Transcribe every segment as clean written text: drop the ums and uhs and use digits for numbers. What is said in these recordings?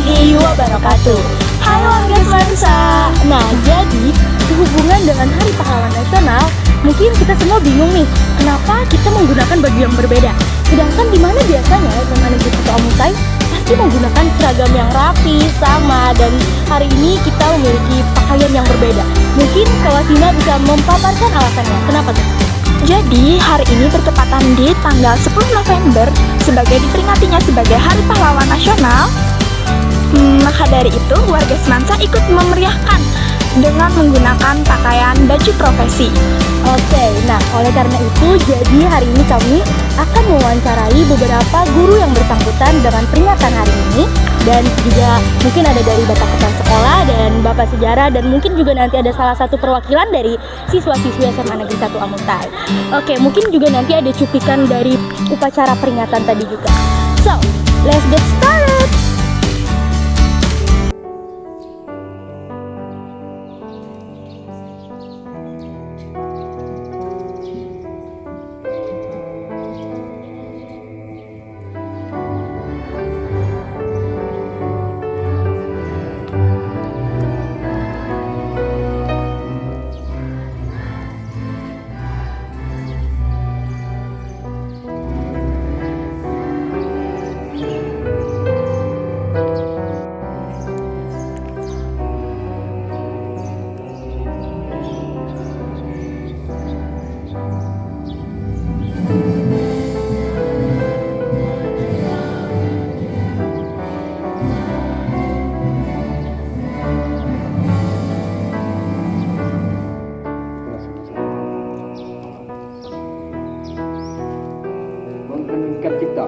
warahmatullahi wabarakatuh. Hai warga Semansa. Nah, jadi sehubungan dengan Hari Pahlawan Nasional, mungkin kita semua bingung nih, kenapa kita menggunakan baju yang berbeda. Sedangkan di mana biasanya SMA Negeri 1 Amutai pasti menggunakan seragam yang rapi, sama, dan hari ini kita memiliki pakaian yang berbeda. Mungkin Kawasina bisa memaparkan alasannya. Kenapa tuh? Jadi, hari ini bertepatan di tanggal 10 November sebagai diperingatinya sebagai Hari Pahlawan Nasional. Maka dari itu, warga Semansa ikut memeriahkan dengan menggunakan pakaian baju profesi. Oke, nah oleh karena itu, jadi hari ini kami akan mewawancarai beberapa guru yang bersangkutan dengan peringatan hari ini. Dan juga mungkin ada dari Bapak Kepala Sekolah dan Bapak Sejarah, dan mungkin juga nanti ada salah satu perwakilan dari siswa-siswi SMA Negeri 1 Amutai. Oke, mungkin juga nanti ada cuplikan dari upacara peringatan tadi juga. So, let's get started! Mengheningkan cipta.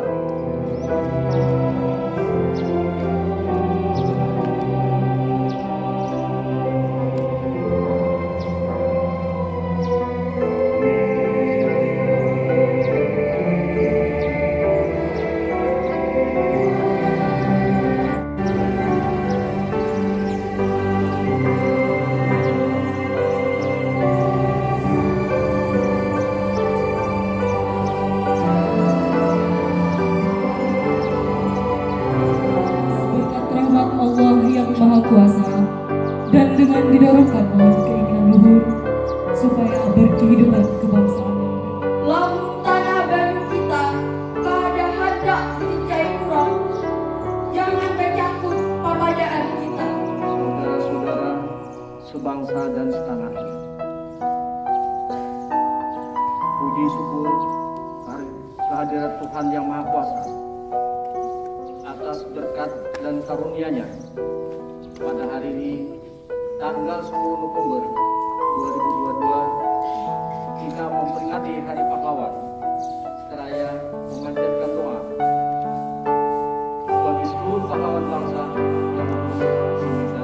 Allah yang Maha Kuasa, dan dengan didorongkan oleh keinginan luhur supaya berkehidupan kebangsaan. Lamun tanah baru kita kada hendak dicai kurang, jangan bercakut papadaan kita. Saudara-saudara sebangsa dan setanah, puji syukur kehadirat Tuhan yang Maha Kuasa atas berkat dan karunia-Nya pada hari ini tanggal 10 November 2022 kita memperingati Hari Pahlawan seraya memanjatkan doa bagi seluruh pahlawan bangsa yang berjasa.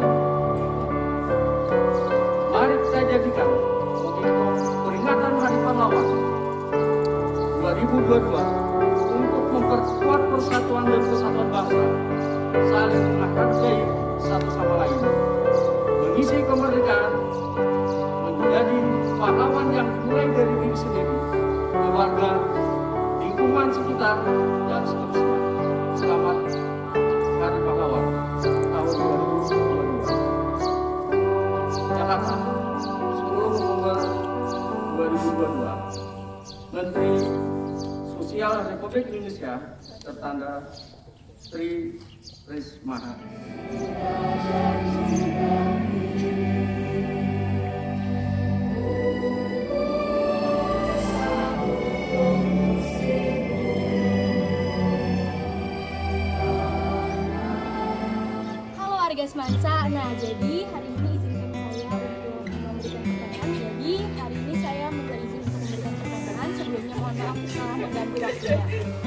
Mari kita jadikan untuk peringatan Hari Pahlawan 2022 untuk memperkuat persatuan dan kesatuan bangsa, saling menghargai satu sama lain, mengisi kemerdekaan, menjadi pahlawan yang mulai dari diri sendiri, keluarga, lingkungan sekitar, dan seterusnya. Selamat Hari Pahlawan tahun 2022. Jakarta, 10 November 2022. Menteri Sosial Republik Indonesia tertanda Tri Risma. Halo warga Semansa. Nah, jadi hari ini izinkan saya untuk memberikan pertanyaan. Jadi hari ini saya minta izin untuk memberikan pertanyaan. Sebelumnya mohon maaf telah mengganggu waktunya.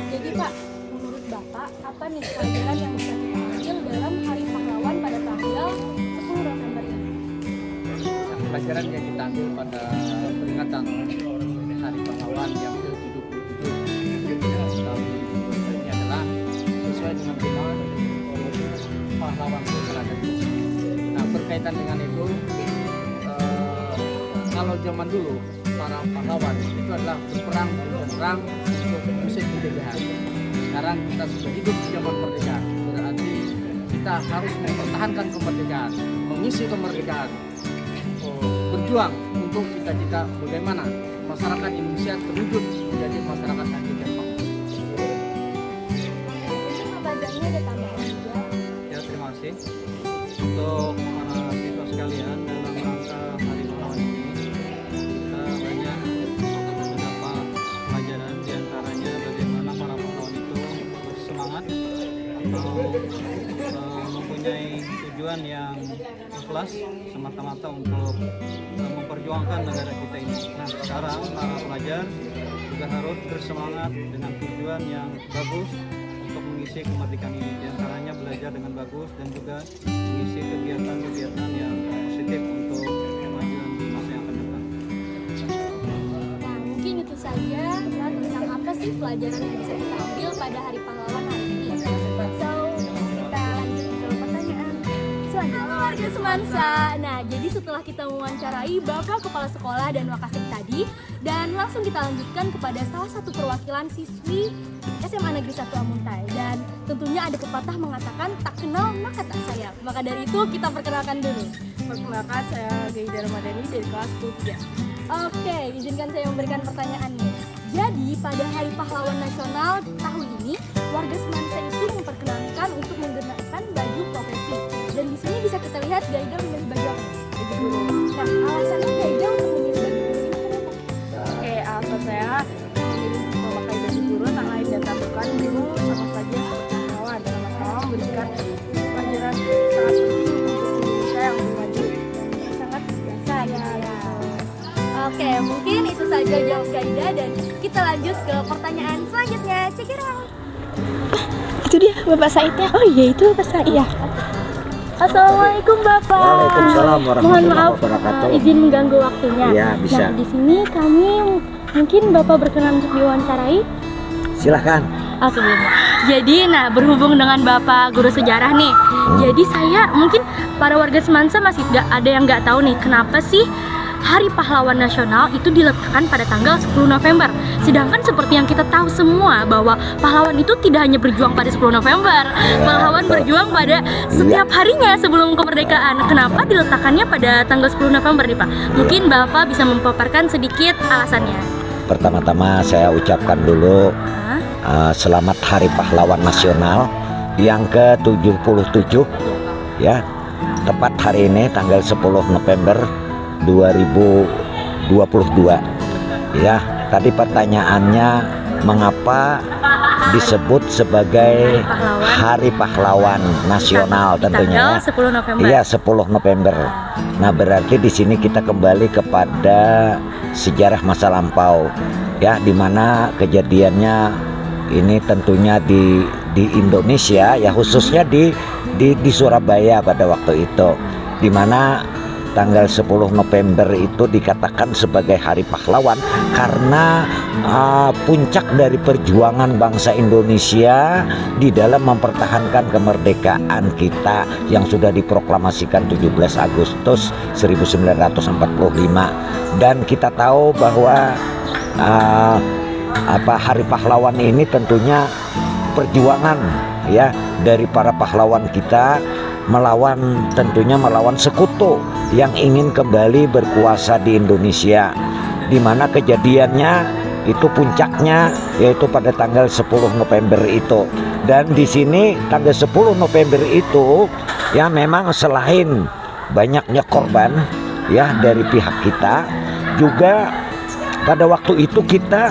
Jadi Pak, menurut Bapak, apa nih pelajaran yang bisa kita ambil dalam Hari Pahlawan pada tanggal 10 November ini? Pelajaran yang kita ambil pada peringatan Hari Pahlawan yang ke-77 tahun ini adalah sesuai dengan tema pahlawan berkelanjutan. Nah, berkaitan dengan itu, kalau zaman dulu para pahlawan itu adalah berperang untuk musik kemerdekaan. Sekarang kita sudah hidup di zaman merdeka, berarti kita harus mempertahankan kemerdekaan, mengisi kemerdekaan, berjuang untuk cita-cita bagaimana masyarakat Indonesia terwujud menjadi masyarakat adil dan makmur. Bazarnya ada tambahan juga. Ya, terima kasih untuk para siswa sekalian. Dalam rangka Hari Pahlawan ini kita banyak mendapat pelajaran, diantaranya bagaimana para pahlawan itu bersemangat atau mempunyai tujuan yang ikhlas semata-mata untuk memperjuangkan negara kita ini. Nah, sekarang para pelajar juga harus bersemangat dengan tujuan yang bagus untuk mengisi kemerdekaan ini, diantaranya belajar dengan bagus dan juga mengisi kegiatan-kegiatan yang positif untuk kemajuan masa yang akan datang. Nah, mungkin itu saja tentang apa sih pelajaran yang bisa kita ambil pada Hari Pahlawan hari ini. So, kita lanjut ke pertanyaan selanjutnya. Warga Semansa. Nah, jadi setelah kita mewawancarai Bapak Kepala Sekolah dan Wakasek tadi, dan langsung kita lanjutkan kepada salah satu perwakilan siswi SMA Negeri 1 Amuntai. Dan tentunya ada pepatah mengatakan tak kenal maka tak sayang. Maka dari itu kita perkenalkan dulu. Perkenalkan, saya Gaida Ramadhani dari kelas 3. Oke, izinkan saya memberikan pertanyaan nih. Jadi pada Hari Pahlawan Nasional tahun ini, warga Semansa itu memperkenankan untuk menggunakan baju profesi. Dan di sini bisa kita lihat Gaida memilih baju apa? Baju guru. Nah, alasannya Gaida untuk memilih baju guru ini kenapa? Oke, alasan saya memilih memakai baju guru tak lain dan tak bukan guru sama saja seperti pahlawan. Sama-sama memberikan pelajaran sangat penting untuk Indonesia yang lebih maju. Sangat biasa gitu ya. Oke, mungkin itu saja jawab Gaida dan kita lanjut ke pertanyaan selanjutnya. Check it out. Itu dia Bapak Saidnya. Oh iya, itu Bapak Said. Iya. Assalamualaikum Bapak. Waalaikumsalam Mohon warahmatullahi maaf wabarakatuh. izin mengganggu waktunya. Iya, bisa. Nah, di sini kami mungkin Bapak berkenan untuk diwawancarai. Silahkan. Sebelumnya. Jadi, nah berhubung dengan Bapak guru sejarah nih, jadi saya mungkin para warga Semansa masih ada yang nggak tahu nih kenapa sih Hari Pahlawan Nasional itu diletakkan pada tanggal 10 November. Sedangkan seperti yang kita tahu semua bahwa pahlawan itu tidak hanya berjuang pada 10 November. Pahlawan berjuang pada setiap harinya sebelum kemerdekaan. Kenapa diletakkannya pada tanggal 10 November nih Pak? Mungkin Bapak bisa memaparkan sedikit alasannya. Pertama-tama saya ucapkan dulu selamat Hari Pahlawan Nasional yang ke-77 ya. Tepat hari ini tanggal 10 November 2022 ya. Tadi pertanyaannya mengapa disebut sebagai Hari Pahlawan Nasional tentunya Tanggal 10 November. Iya, 10 November. Nah, berarti di sini kita kembali kepada sejarah masa lampau ya, di mana kejadiannya ini tentunya di Indonesia ya, khususnya di Surabaya pada waktu itu, di mana tanggal 10 November itu dikatakan sebagai Hari Pahlawan karena puncak dari perjuangan bangsa Indonesia di dalam mempertahankan kemerdekaan kita yang sudah diproklamasikan 17 Agustus 1945. Dan kita tahu bahwa Hari Pahlawan ini tentunya perjuangan ya dari para pahlawan kita tentunya melawan sekutu yang ingin kembali berkuasa di Indonesia, di mana kejadiannya itu puncaknya yaitu pada tanggal 10 November itu. Dan di sini tanggal 10 November itu ya memang selain banyaknya korban ya dari pihak kita, juga pada waktu itu kita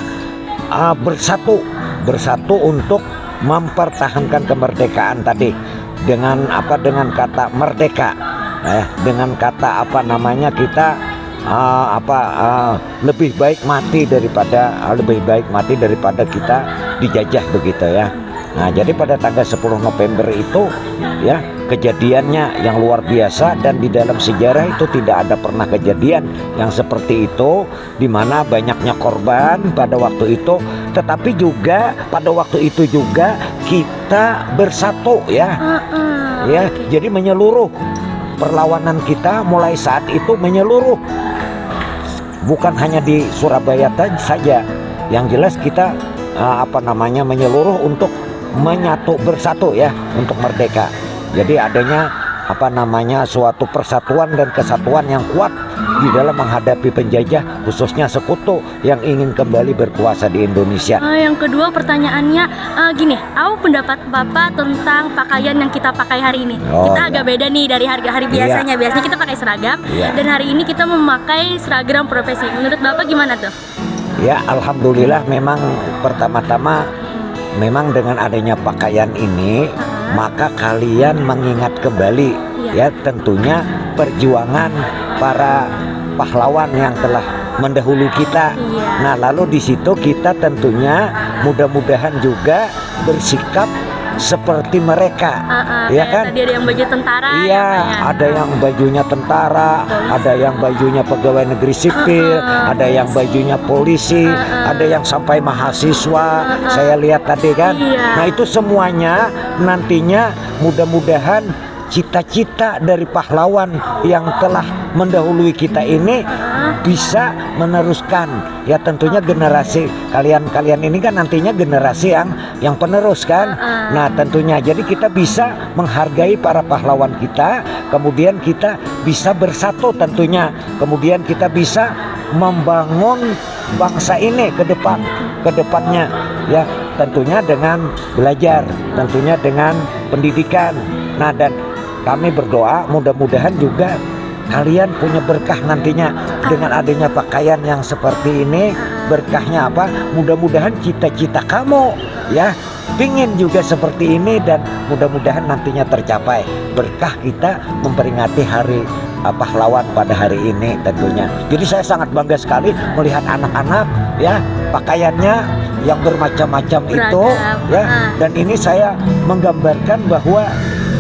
bersatu untuk mempertahankan kemerdekaan tadi dengan kata merdeka, dengan kata kita lebih baik mati daripada kita dijajah begitu ya. Nah, jadi pada tanggal 10 November itu ya kejadiannya yang luar biasa, dan di dalam sejarah itu tidak ada pernah kejadian yang seperti itu, di mana banyaknya korban pada waktu itu, tetapi juga pada waktu itu juga kita bersatu ya. Ya, jadi menyeluruh perlawanan kita mulai saat itu menyeluruh, bukan hanya di Surabaya saja. Yang jelas kita menyeluruh untuk menyatu bersatu ya untuk merdeka. Jadi adanya suatu persatuan dan kesatuan yang kuat di dalam menghadapi penjajah, khususnya sekutu yang ingin kembali berkuasa di Indonesia. Yang kedua pertanyaannya gini, apa pendapat Bapak tentang pakaian yang kita pakai hari ini? Kita agak beda nih dari hari biasanya. Biasanya kita pakai seragam, dan hari ini kita memakai seragam profesi. Menurut Bapak gimana tuh? Ya, alhamdulillah, memang pertama-tama memang dengan adanya pakaian ini, maka kalian mengingat kembali ya tentunya perjuangan para pahlawan yang telah mendahului kita. Nah, lalu di situ kita tentunya mudah-mudahan juga bersikap seperti mereka, ya kan? Tadi ada yang baju tentara, iya, ada yang bajunya tentara, ada yang bajunya pegawai negeri sipil, ada yang bajunya polisi, ada yang sampai mahasiswa. Saya lihat tadi kan. Nah, itu semuanya nantinya mudah-mudahan cita-cita dari pahlawan yang telah mendahului kita ini bisa meneruskan. Ya tentunya generasi kalian ini kan nantinya generasi yang penerus kan. Nah, tentunya jadi kita bisa menghargai para pahlawan kita, kemudian kita bisa bersatu tentunya, kemudian kita bisa membangun bangsa ini ke depannya ya, tentunya dengan belajar, tentunya dengan pendidikan. Nah, dan kami berdoa mudah-mudahan juga kalian punya berkah nantinya dengan adanya pakaian yang seperti ini. Berkahnya apa? Mudah-mudahan cita-cita kamu ya pingin juga seperti ini, dan mudah-mudahan nantinya tercapai berkah kita memperingati hari pahlawan pada hari ini tentunya. Jadi saya sangat bangga sekali melihat anak-anak ya pakaiannya yang bermacam-macam itu ya, dan ini saya menggambarkan bahwa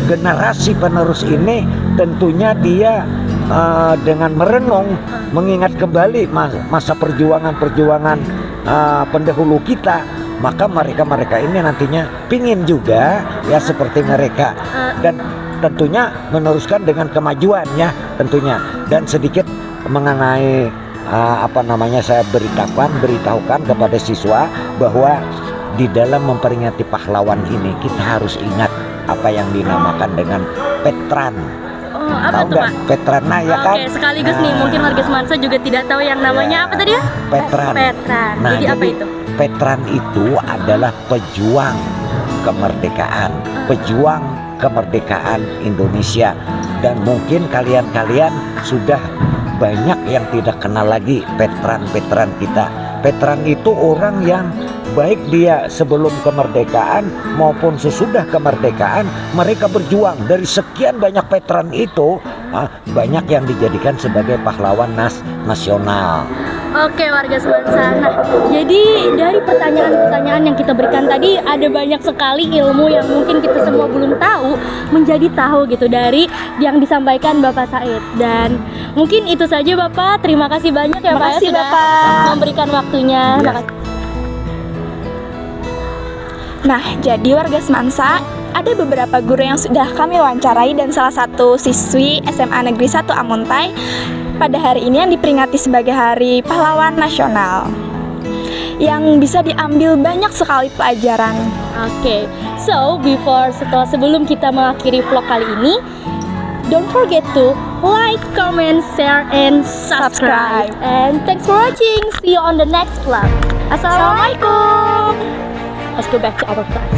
generasi penerus ini tentunya dia dengan merenung mengingat kembali masa perjuangan pendahulu kita, maka mereka ini nantinya pingin juga ya seperti mereka, dan tentunya meneruskan dengan kemajuan ya tentunya. Dan sedikit mengenai saya beritahukan kepada siswa bahwa di dalam memperingati pahlawan ini kita harus ingat apa yang dinamakan dengan Petran. Apa tahu tuh, nggak Pak? Petran? Nah ya kan. Oke, sekaligus nih mungkin warga Semansa juga tidak tahu yang namanya apa tadi ya? Petran. Petran. Nah, jadi apa itu? Petran itu adalah pejuang kemerdekaan, pejuang kemerdekaan Indonesia. Dan mungkin kalian sudah banyak yang tidak kenal lagi Petran kita. Petran itu orang yang baik dia sebelum kemerdekaan maupun sesudah kemerdekaan, mereka berjuang. Dari sekian banyak Petran itu banyak yang dijadikan sebagai pahlawan nasional. Oke, warga Semansa. Nah, jadi dari pertanyaan-pertanyaan yang kita berikan tadi ada banyak sekali ilmu yang mungkin kita semua belum tahu menjadi tahu gitu dari yang disampaikan Bapak Said. Dan mungkin itu saja Bapak. Terima kasih banyak ya Pak Makasih, sudah Bapak. memberikan waktunya. Ya. Nah, jadi warga Semansa, ada beberapa guru yang sudah kami wawancarai dan salah satu siswi SMA Negeri 1 Amuntai pada hari ini yang diperingati sebagai Hari Pahlawan Nasional, yang bisa diambil banyak sekali pelajaran. Oke, so sebelum kita mengakhiri vlog kali ini, don't forget to like, comment, share, and subscribe. And thanks for watching. See you on the next vlog. Assalamualaikum. Let's go back to our class.